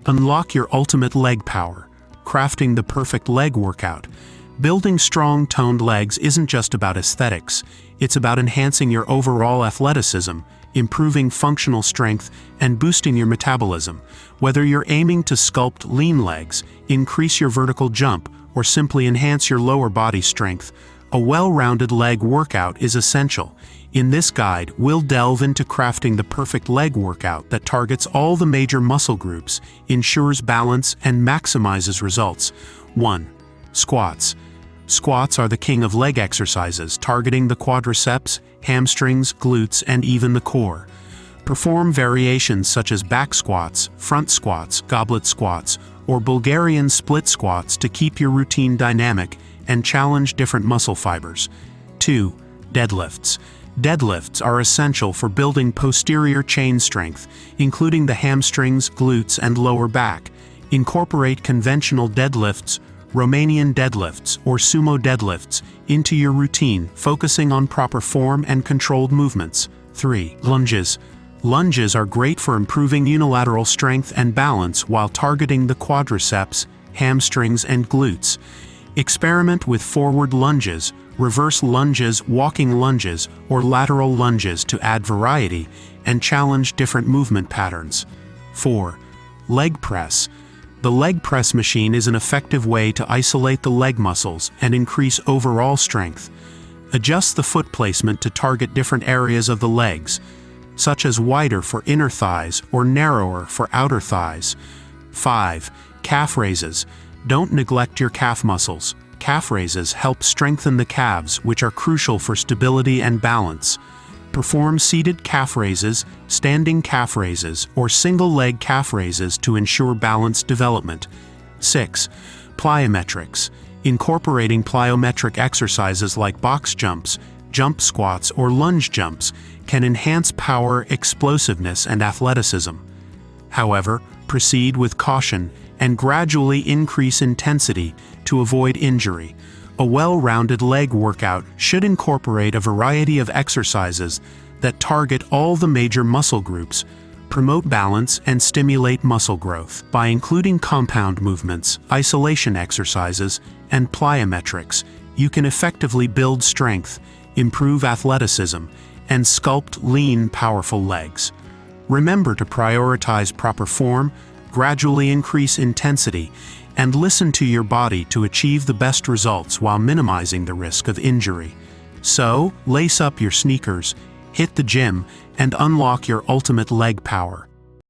Unlock your ultimate leg power. Crafting the perfect leg workout. Building strong, toned legs isn't just about aesthetics. It's about enhancing your overall athleticism, improving functional strength, and boosting your metabolism. Whether you're aiming to sculpt lean legs, increase your vertical jump, or simply enhance your lower body strength, a well-rounded leg workout is essential. In this guide, we'll delve into crafting the perfect leg workout that targets all the major muscle groups, ensures balance, and maximizes results. 1. Squats. Squats are the king of leg exercises, targeting the quadriceps, hamstrings, glutes, and even the core. Perform variations such as back squats, front squats, goblet squats, or Bulgarian split squats to keep your routine dynamic and challenge different muscle fibers. 2. Deadlifts. Deadlifts are essential for building posterior chain strength, including the hamstrings, glutes, and lower back. Incorporate conventional deadlifts, Romanian deadlifts, or sumo deadlifts into your routine, focusing on proper form and controlled movements. 3. Lunges. Lunges are great for improving unilateral strength and balance while targeting the quadriceps, hamstrings, and glutes. Experiment with forward lunges, reverse lunges, walking lunges, or lateral lunges to add variety and challenge different movement patterns. 4. Leg press. The leg press machine is an effective way to isolate the leg muscles and increase overall strength. Adjust the foot placement to target different areas of the legs, such as wider for inner thighs or narrower for outer thighs. 5. Calf raises. Don't neglect your calf muscles. Calf raises help strengthen the calves, which are crucial for stability and balance. Perform seated calf raises, standing calf raises, or single-leg calf raises to ensure balanced development. 6. Plyometrics. Incorporating plyometric exercises like box jumps, jump squats, or lunge jumps can enhance power, explosiveness, and athleticism. However, proceed with caution and gradually increase intensity to avoid injury. A well-rounded leg workout should incorporate a variety of exercises that target all the major muscle groups, promote balance, and stimulate muscle growth. By including compound movements, isolation exercises, and plyometrics, you can effectively build strength, improve athleticism, and sculpt lean, powerful legs. Remember to prioritize proper form, gradually increase intensity, and listen to your body to achieve the best results while minimizing the risk of injury. So, lace up your sneakers, hit the gym, and unlock your ultimate leg power.